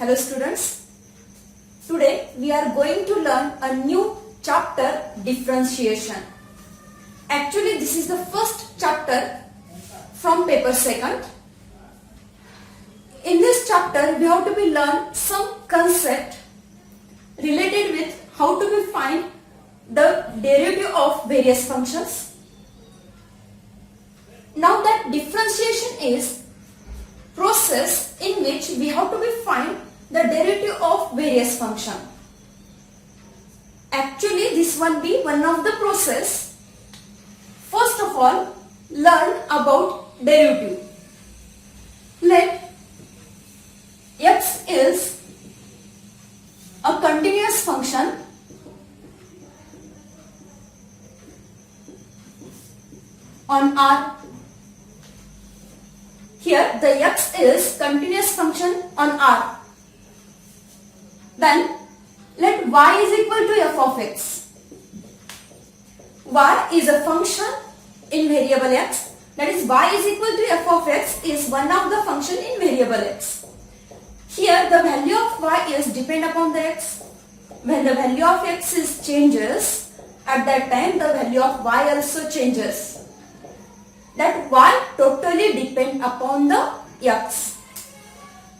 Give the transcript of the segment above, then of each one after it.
Hello students, today we are going to learn a new chapter, differentiation. Actually this is the first chapter from paper second. In this chapter we have to be learn some concept related with how to be find the derivative of various functions. Now that differentiation is process in which we have to be find the derivative of various function. Actually this one be one of the process. First of all, learn about derivative. Let x is a continuous function on R. Here the x is continuous function on R. Then let y is equal to f of x. Y is a function in variable x. That is y is equal to f of x is one of the function in variable x. Here the value of y is depend upon the x. When the value of x is changes, at that time the value of y also changes. That y totally depend upon the x.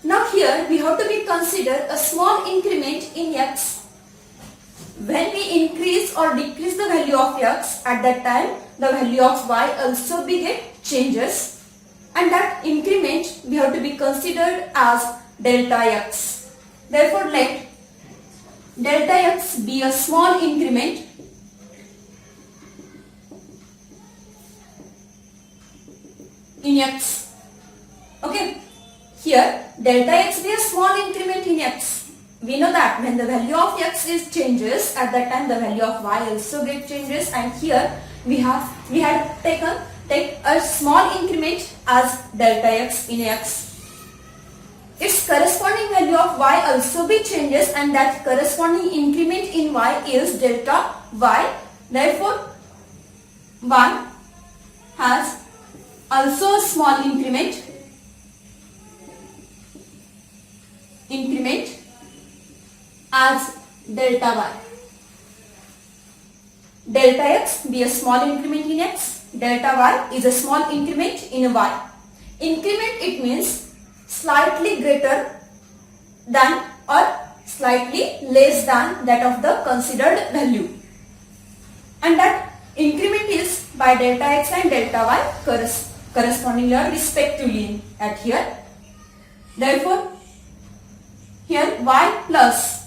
Now here we have to be consider a small increment in x. When we increase or decrease the value of x, at that time the value of y also be get changes, and that increment we have to be considered as delta x. Therefore let delta x be a small increment in x. Okay, here delta x be a small increment in x. We know that when the value of x is changes, at that time the value of y also get changes, and here we had take a small increment as delta x in x. Its corresponding value of y also be changes, and that corresponding increment in y is delta y. Therefore 1 has also a small increment as delta y. Delta x be a small increment in x, delta y is a small increment in y. Increment it means slightly greater than or slightly less than that of the considered value, and that increment is by delta x and delta y correspondingly or respectively at here. Therefore here y plus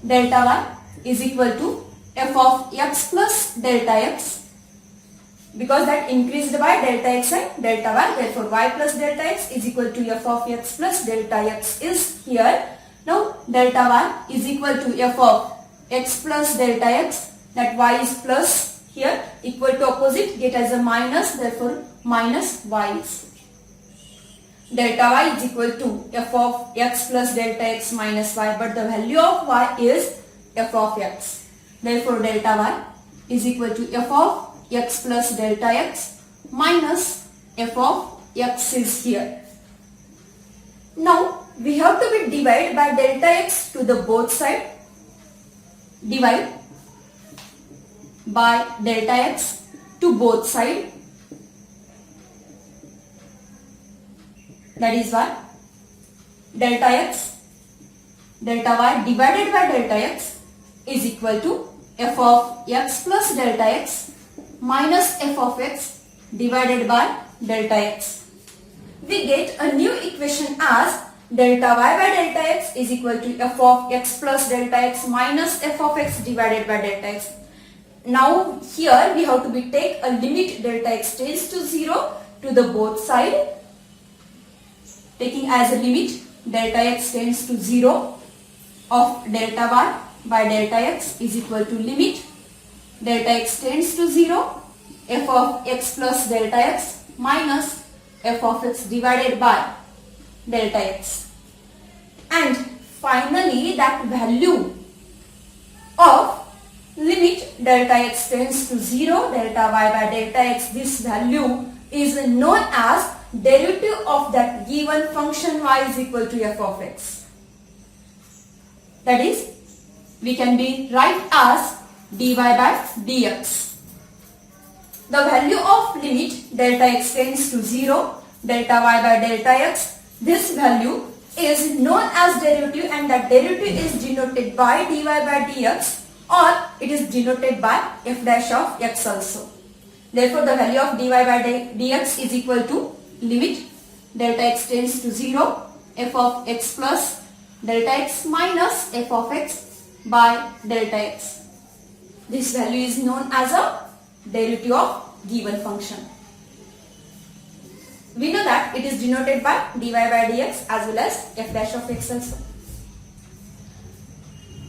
delta y is equal to f of x plus delta x, because that increased by delta x and delta y. Therefore y plus delta x is equal to f of x plus delta x is here. Now delta y is equal to f of x plus delta x, that y is plus here equal to opposite get as a minus, therefore minus y is. Delta y is equal to f of x plus delta x minus y, but the value of y is f of x. Therefore delta y is equal to f of x plus delta x minus f of x is here. Now we have to be divide by delta x to the both side. Divide by delta x to both side. That is why delta x, delta y divided by delta x is equal to f of x plus delta x minus f of x divided by delta x. We get a new equation as delta y by delta x is equal to f of x plus delta x minus f of x divided by delta x. Now here we have to be take a limit delta x tends to 0 to the both side. Taking as a limit delta x tends to 0 of delta y by delta x is equal to limit delta x tends to 0 f of x plus delta x minus f of x divided by delta x. And finally that value of limit delta x tends to 0 delta y by delta x, this value is known as derivative of that given function y is equal to f of x. That is, we can be write as dy by dx. The value of limit delta x tends to 0, delta y by delta x, this value is known as derivative, and that derivative is denoted by dy by dx, or it is denoted by f dash of x also. Therefore, the value of dy by dx is equal to limit delta x tends to 0, f of x plus delta x minus f of x by delta x. This value is known as a derivative of given function. We know that it is denoted by dy by dx as well as f dash of x also.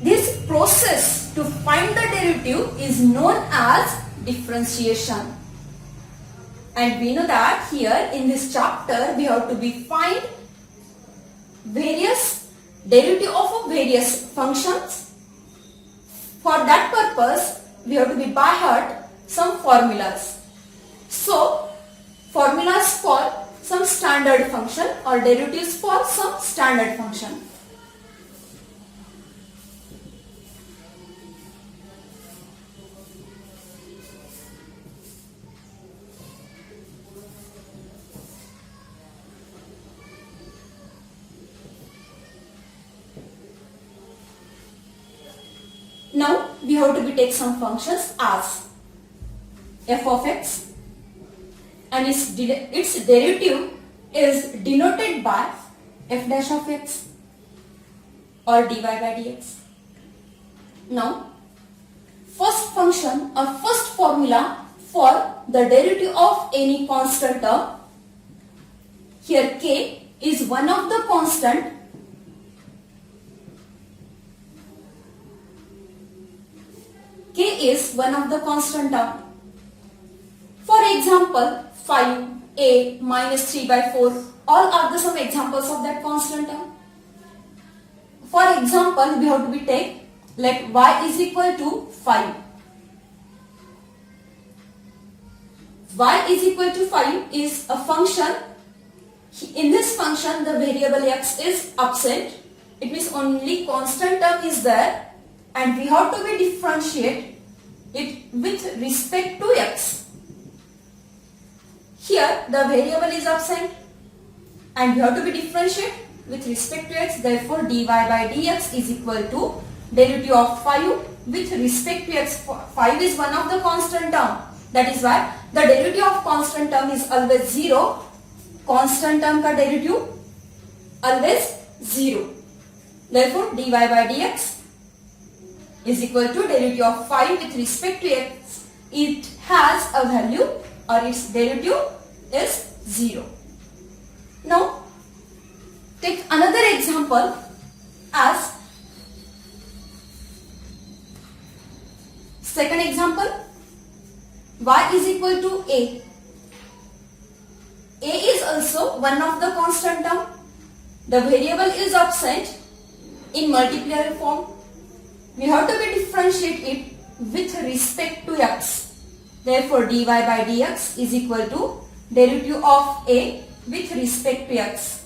This process to find the derivative is known as differentiation. And we know that here in this chapter we have to be find various derivative of various functions. For that purpose we have to be by heart some formulas. So formulas for some standard function or derivatives for some standard function. Now we have to take some functions as f of x, and its derivative is denoted by f dash of x or dy by dx. Now first function or first formula for the derivative of any constant term. Here k is one of the constant. K is one of the constant term. For example, 5a minus 3 by 4, all are the some examples of that constant term. For example, we have to be take like y is equal to 5. Y is equal to 5 is a function. In this function, the variable x is absent. It means only constant term is there, and we have to be differentiate it with respect to x. Here the variable is absent and we have to be differentiate with respect to x. Therefore, dy by dx is equal to derivative of 5 with respect to x. 5 is one of the constant term. That is why the derivative of constant term is always 0. Constant term ka derivative always 0. Therefore, dy by dx is equal to derivative of 5 with respect to x. It has a value or its derivative is 0. Now, take another example as second example, y is equal to a. A is also one of the constant term. The variable is absent in multiplier form. We have to be differentiate it with respect to x. Therefore, dy by dx is equal to derivative of a with respect to x.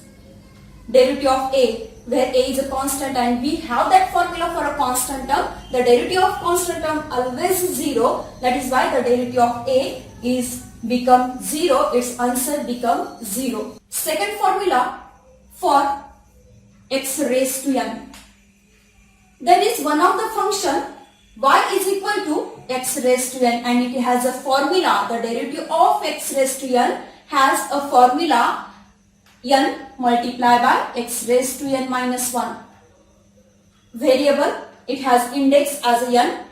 Derivative of a, where a is a constant and we have that formula for a constant term. The derivative of constant term always 0. That is why the derivative of a is become 0. Its answer become 0. Second formula for x raised to n. There is one of the function y is equal to x raised to n, and it has a formula. The derivative of x raised to n has a formula n multiplied by x raised to n minus 1. Variable, it has index as a n.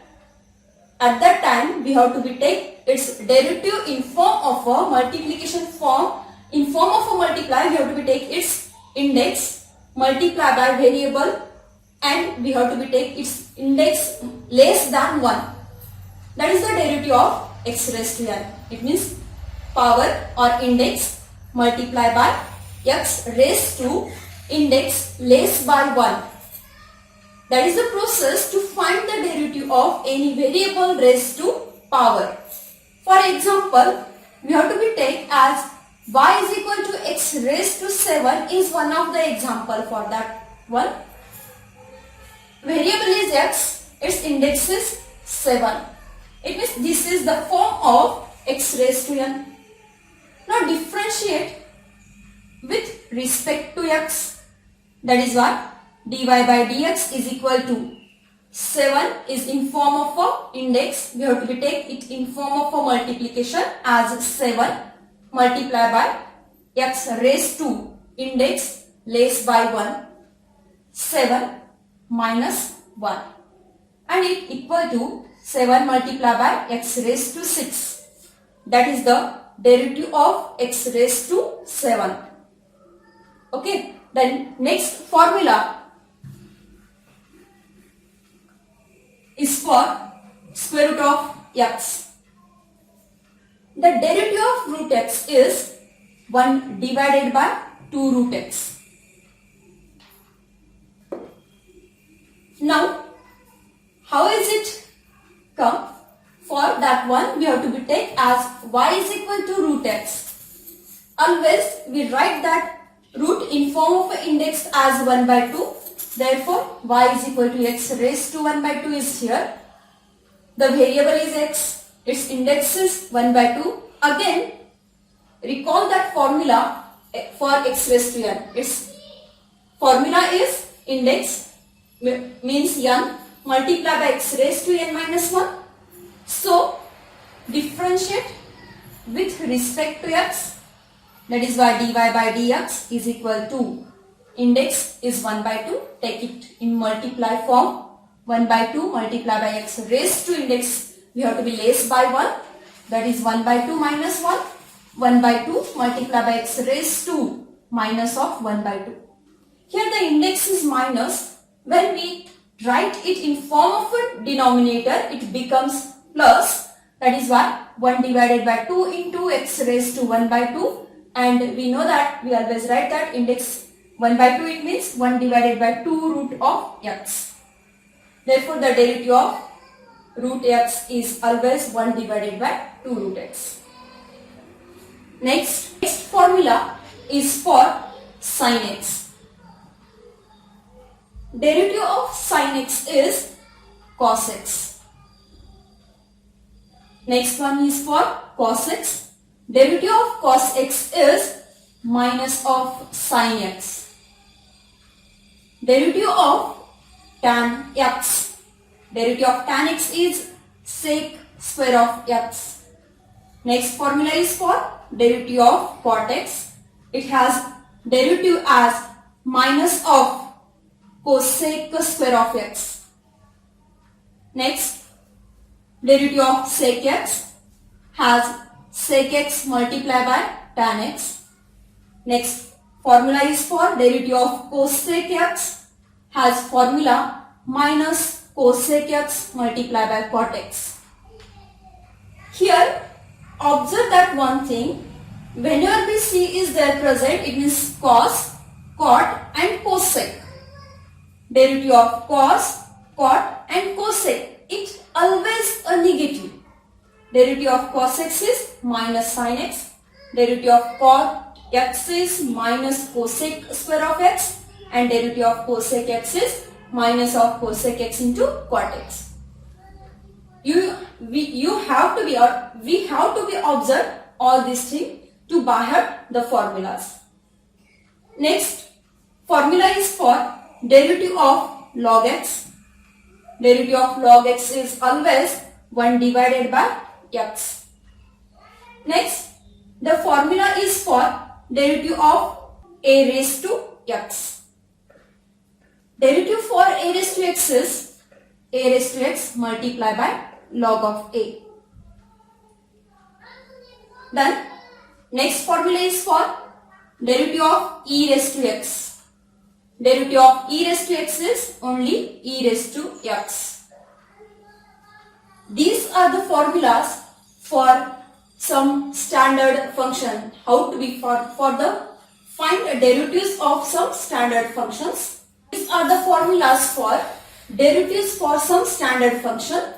At that time, we have to be take its derivative in form of a multiplication form. In form of a multiply, we have to be take its index multiplied by variable, and we have to be take its index less than 1. That is the derivative of x raised to n. It means power or index multiplied by x raised to index less by 1. That is the process to find the derivative of any variable raised to power. For example, we have to be take as y is equal to x raised to 7 is one of the example for that one. variable is x, its index is 7. It means this is the form of x raised to n. Now differentiate with respect to x. That is why dy by dx is equal to 7 is in form of a index. We have to take it in form of a multiplication as 7 multiplied by x raised to index less by 1, 7 minus 1, and it equal to 7 multiplied by x raised to 6. That is the derivative of x raised to 7. Okay, then next formula is for square root of x. The derivative of root x is 1 divided by 2 root x. Now, how is it come? For that one, we have to be take as y is equal to root x. Always we write that root in form of an index as 1 by 2. Therefore, y is equal to x raised to 1 by 2 is here. The variable is x. Its index is 1 by 2. Again, recall that formula for x raised to n. Its formula is index means n multiplied by x raised to n minus 1. So, differentiate with respect to x. That is why dy by dx is equal to index is 1 by 2. Take it in multiply form. 1 by 2 multiplied by x raised to index. We have to be less by 1. That is 1 by 2 minus 1. 1 by 2 multiplied by x raised to minus of 1 by 2. Here the index is minus. When we write it in form of a denominator, it becomes plus. That is why 1 divided by 2 into x raised to 1 by 2. And we know that we always write that index 1 by 2, it means 1 divided by 2 root of x. Therefore, the derivative of root x is always 1 divided by 2 root x. Next formula is for sin x. Derivative of sin x is cos x. Next one is for cos x. Derivative of cos x is minus of sin x. Derivative of tan x. Derivative of tan x is sec square of x. Next formula is for derivative of cot x. It has derivative as minus of cosec square of x. Next, derivative of sec x has sec x multiplied by tan x. Next, formula is for derivative of cosec x has formula minus cosec x multiplied by cot x. Here, observe that one thing. Whenever we see is there present, it means cos, cot and cosec. Derivative of cos, cot and cosec. It always a negative. Derivative of cos x is minus sin x. Derivative of cot x is minus cosec square of x. And derivative of cosec x is minus of cosec x into cot x. We have to be observe all these things to by heart the formulas. Next, formula is for derivative of log x. Derivative of log x is always 1 divided by x. Next, the formula is for derivative of a raised to x. Derivative for a raised to x is a raised to x multiplied by log of a. Then, next formula is for derivative of e raised to x. Derivative of e raised to x is only e raised to x. These are the formulas for some standard function. How to be for the find derivatives of some standard functions. These are the formulas for derivatives for some standard function.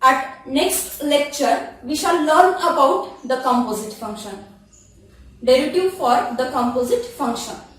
At next lecture, we shall learn about the composite function. Derivative for the composite function.